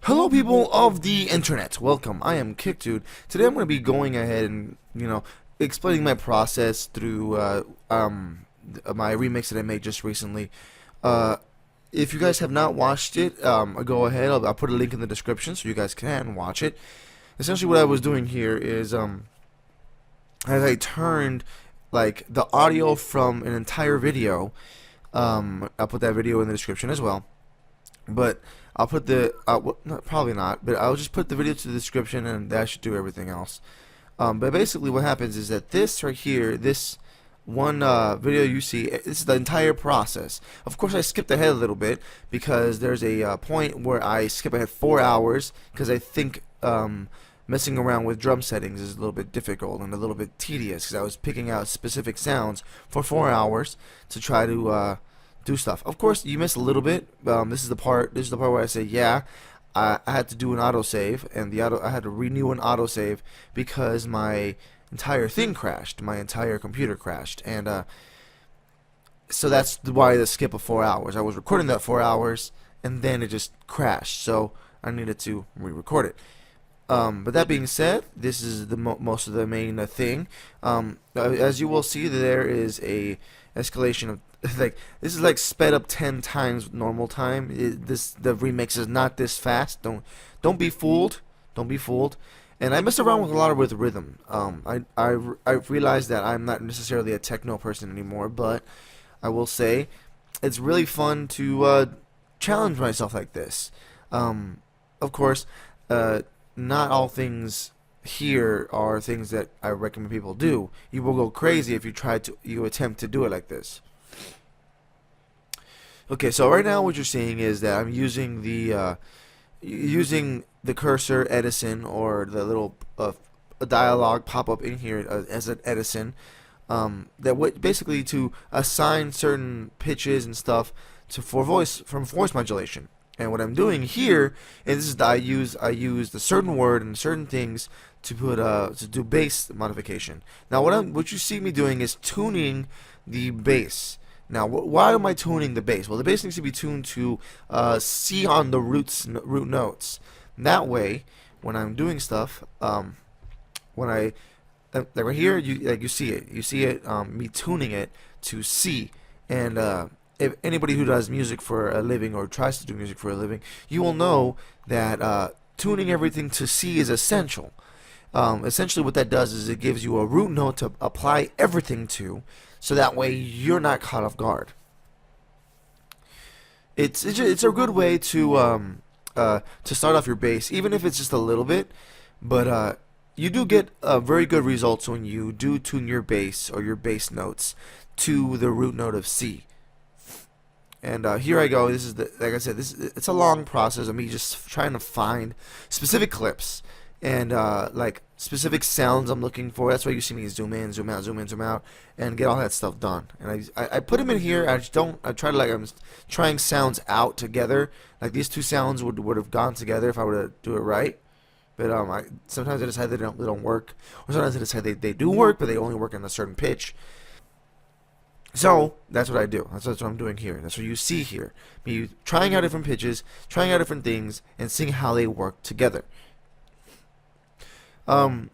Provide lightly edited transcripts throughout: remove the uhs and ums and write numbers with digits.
Hello, people of the internet. Welcome. I am KICdude. Today, I'm going to be going ahead and explaining my process through my remix that I made just recently. Uh, if you guys have not watched it, go ahead. I'll put a link in the description so you guys can watch it. Essentially, what I was doing here is as I turned like the audio from an entire video. I'll put that video in the description as well. But I'll put the probably not, but I'll just put the video to the description, and that should do everything else. But basically, what happens is that this right here, this one video you see, this is the entire process. Of course, I skipped ahead a little bit because there's a point where I skip ahead 4 hours because I think messing around with drum settings is a little bit difficult and a little bit tedious because I was picking out specific sounds for 4 hours to try to do stuff. Of course, you miss a little bit. This is the part. This is the part where I say, yeah, I had to do an autosave, and I had to renew an autosave because my entire thing crashed. My entire computer crashed, and so that's why the skip of 4 hours. I was recording that 4 hours, and then it just crashed. So I needed to re-record it. But that being said, this is the most of the main thing. As you will see, there is a escalation of like this is like sped up 10 times normal time. The remix is not this fast. Don't be fooled. Don't be fooled. And I mess around with a lot with rhythm. I realized that I'm not necessarily a techno person anymore, but I will say it's really fun to challenge myself like this. Of course, not all things here are things that I recommend people do. You will go crazy if you attempt to do it like this. Okay, so right now what you're seeing is that I'm using the cursor Edison, or the little dialogue pop up in here as an Edison, basically to assign certain pitches and stuff for voice modulation. And what I'm doing here is that I use the certain word and certain things to put to do bass modification. Now what you see me doing is tuning the bass. Now why am I tuning the bass? Well, the bass needs to be tuned to C on the root notes. That way, when I'm doing stuff, when I like right here, you see it, me tuning it to C, and if anybody who does music for a living or tries to do music for a living, you will know that tuning everything to C is essential. Essentially what that does is it gives you a root note to apply everything to, so that way you're not caught off guard. It's a good way to start off your bass, even if it's just a little bit, but you do get very good results when you do tune your bass or your bass notes to the root note of C. And here I go. This is like I said, it's a long process of me just trying to find specific clips and like specific sounds I'm looking for. That's why you see me zoom in, zoom out, zoom in, zoom out, and get all that stuff done. And I put them in here. I try to, like, I'm trying sounds out together. Like these two sounds would have gone together if I were to do it right. But sometimes I decide they don't work, or sometimes I decide they do work, but they only work in a certain pitch. So that's what I do. That's what I'm doing here. That's what you see here. Me trying out different pitches, trying out different things, and seeing how they work together. Yeah.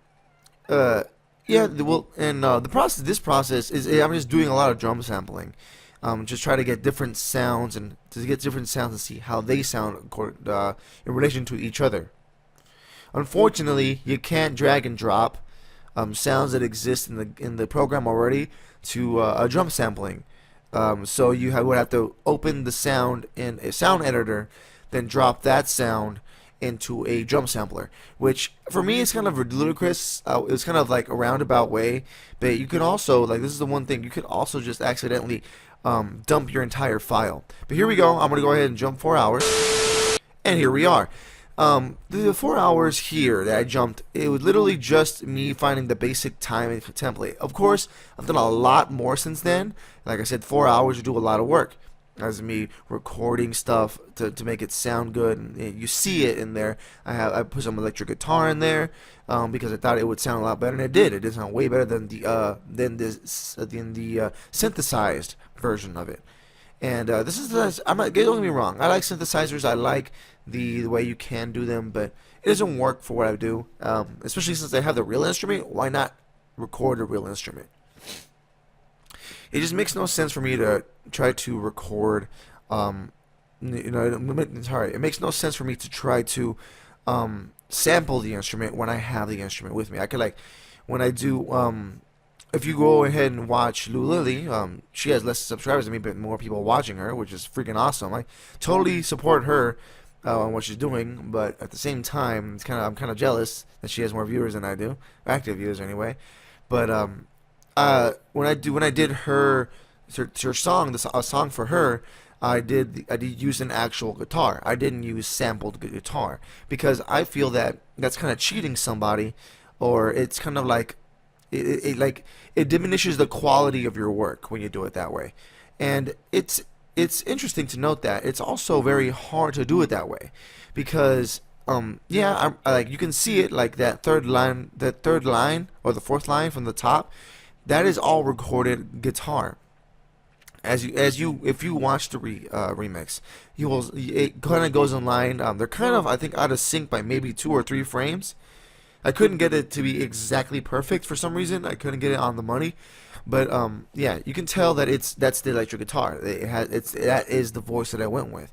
Well, and this process is I'm just doing a lot of drum sampling. Just try to get different sounds and see how they sound in relation to each other. Unfortunately, you can't drag and drop sounds that exist in the program already to a drum sampling. So you would have to open the sound in a sound editor, then drop that sound into a drum sampler, which for me is kind of ludicrous. It's kind of like a roundabout way, but you can also, like, this is the one thing, you could also just accidentally dump your entire file. But here we go. I'm gonna go ahead and jump 4 hours, and here we are. The 4 hours here that I jumped, it was literally just me finding the basic time template. Of course, I've done a lot more since then. Like I said, 4 hours to do a lot of work. As me recording stuff to make it sound good, and you see it in there. I put some electric guitar in there because I thought it would sound a lot better, and it did. It did sound way better than the synthesized version of it. And this is don't get me wrong. I like synthesizers. I like the way you can do them, but it doesn't work for what I do. Especially since I have the real instrument, why not record a real instrument? It just makes no sense for me to try to record. Sorry, it makes no sense for me to try to sample the instrument when I have the instrument with me. I could, like, when I do. If you go ahead and watch Lou Lily, she has less subscribers than me, but more people watching her, which is freaking awesome. I totally support her on what she's doing, but at the same time, I'm kind of jealous that she has more viewers than I do, active viewers anyway. But when I did her song, a song for her, I did use an actual guitar. I didn't use sampled guitar because I feel that that's kind of cheating somebody, or it's kind of like it diminishes the quality of your work when you do it that way. And it's interesting to note that it's also very hard to do it that way because yeah, like you can see it, like that third line or the fourth line from the top, that is all recorded guitar. If you watch the remix, it kind of goes in line. They're kind of, I think, out of sync by maybe 2 or 3 frames. I couldn't get it to be exactly perfect for some reason. I couldn't get it on the money, but yeah, you can tell that that's the electric guitar. That is the voice that I went with.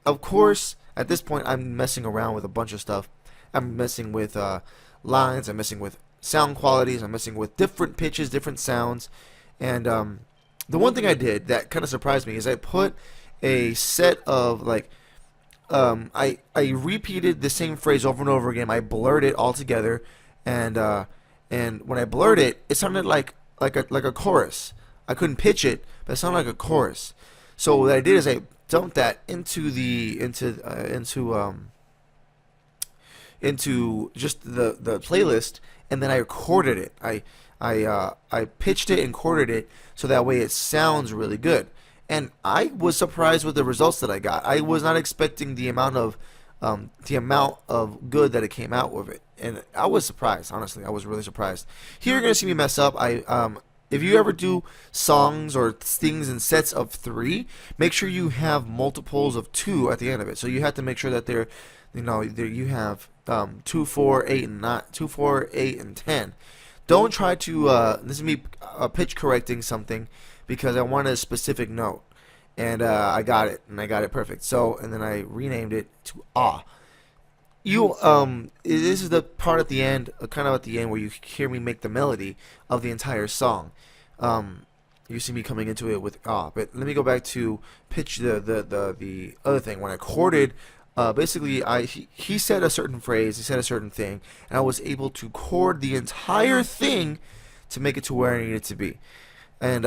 Of course, at this point, I'm messing around with a bunch of stuff. I'm messing with lines. I'm messing with sound qualities. I'm messing with different pitches, different sounds, and the one thing I did that kind of surprised me is I put a set of, like, I repeated the same phrase over and over again. I blurred it all together, and when I blurred it, it sounded like a chorus. I couldn't pitch it, but it sounded like a chorus. So what I did is I dumped that into just the playlist, and then I recorded it. I pitched it and recorded it so that way it sounds really good. And I was surprised with the results that I got. I was not expecting the amount of good that it came out with it, and I was surprised. Honestly, I was really surprised. Here you're gonna see me mess up. If you ever do songs or things in sets of 3, make sure you have multiples of 2 at the end of it. So you have to make sure that you have 2, 4, 8, and not 2, 4, 8, and 10. Don't try to this is me pitch correcting something because I wanted a specific note, and I got it, and I got it perfect. So, and then I renamed it to Ah. This is the part at the end, kind of at the end, where you hear me make the melody of the entire song. You see me coming into it with Ah. But let me go back to pitch the other thing. When I chorded, basically, he said a certain phrase, he said a certain thing, and I was able to chord the entire thing to make it to where I needed it to be. And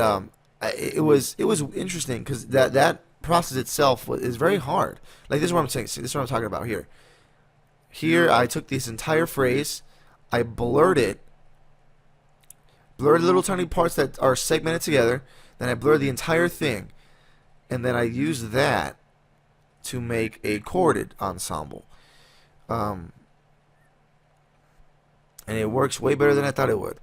it was interesting because that process itself is very hard. Like, this is what I'm saying. See, this is what I'm talking about here. Here I took this entire phrase, I blurred little tiny parts that are segmented together, then I blurred the entire thing, and then I used that to make a chorded ensemble. And it works way better than I thought it would.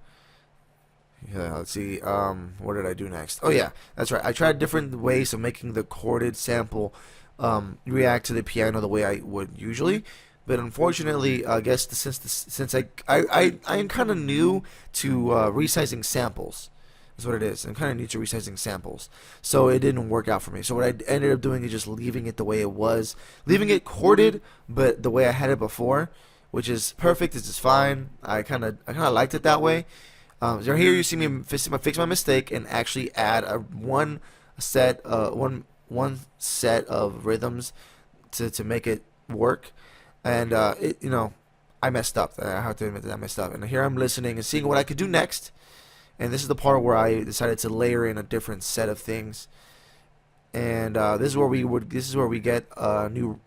Yeah, let's see. What did I do next? Oh yeah, that's right. I tried different ways of making the chorded sample react to the piano the way I would usually, but unfortunately, I guess since I'm kind of new to resizing samples. That's what it is. I'm kind of new to resizing samples, so it didn't work out for me. So what I ended up doing is just leaving it the way it was, leaving it chorded, but the way I had it before, which is perfect. It's just fine. I kind of liked it that way. So here you see me fix my mistake and actually add one set of rhythms to make it work, and I messed up. I have to admit that I messed up. And here I'm listening and seeing what I could do next. And this is the part where I decided to layer in a different set of things. And this is where we get a new,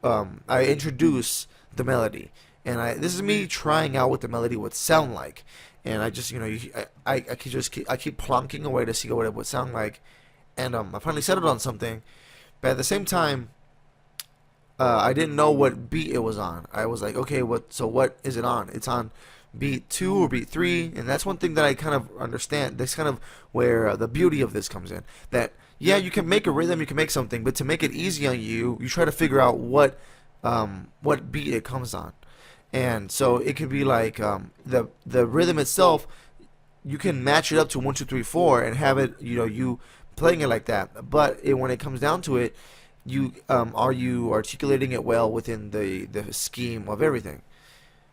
I introduce the melody. And this is me trying out what the melody would sound like. And I just, I keep plonking away to see what it would sound like. And I finally settled on something. But at the same time, I didn't know what beat it was on. I was like, okay, what is it on? It's on beat 2 or beat 3, and that's one thing that I kind of understand. That's kind of where the beauty of this comes in. That yeah, you can make a rhythm, you can make something, but to make it easy on you, you try to figure out what beat it comes on. And so it could be like the rhythm itself. You can match it up to 1 2 3 4 and have it, you playing it like that. But when it comes down to it, you are you articulating it well within the scheme of everything.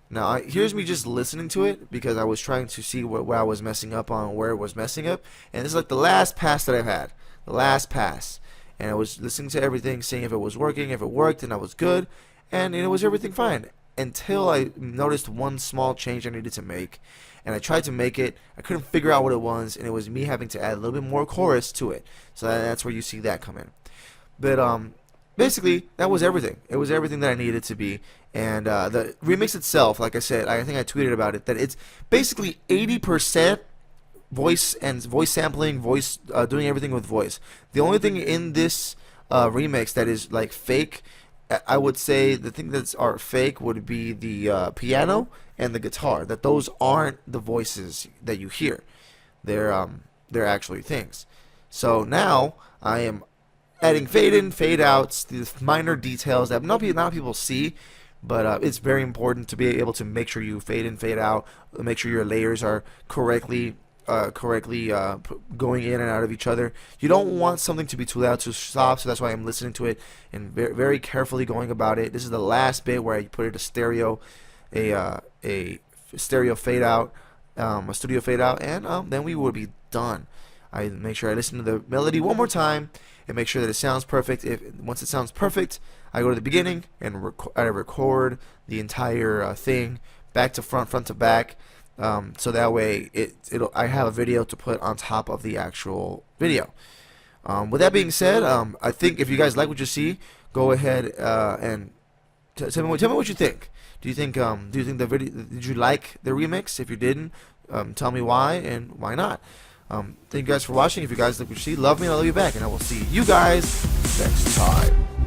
Now, here's me just listening to it because I was trying to see where I was messing up on, where it was messing up, and this is like the last pass that I've had, the last pass, and I was listening to everything, seeing if it was working, if it worked, and I was good, and it was everything fine until I noticed one small change I needed to make, and I tried to make it. I couldn't figure out what it was, and it was me having to add a little bit more chorus to it. So that's where you see that come in. But basically, that was everything. It was everything that I needed it to be. And the remix itself, like I said, I think I tweeted about it, that it's basically 80% voice and voice sampling, voice doing everything with voice. The only thing in this remix that is like fake, I would say the thing that's are fake would be the piano and the guitar. That those aren't the voices that you hear. They're actually things. So now I am adding fade in, fade outs, the minor details that not a lot of people see, but it's very important to be able to make sure you fade in, fade out, make sure your layers are correctly going in and out of each other. You don't want something to be too loud to stop, so that's why I'm listening to it and very, very carefully going about it. This is the last bit where I put it a stereo fade out, a studio fade out, and then we will be done. I make sure I listen to the melody one more time and make sure that it sounds perfect. Once it sounds perfect, I go to the beginning and I record the entire thing back to front, front to back, so that way I have a video to put on top of the actual video. With that being said, I think if you guys like what you see, go ahead and tell me what you think. Do you think the video? Did you like the remix? If you didn't, tell me why and why not. Thank you guys for watching. If you guys like what you see, love me and I love you back, and I will see you guys next time.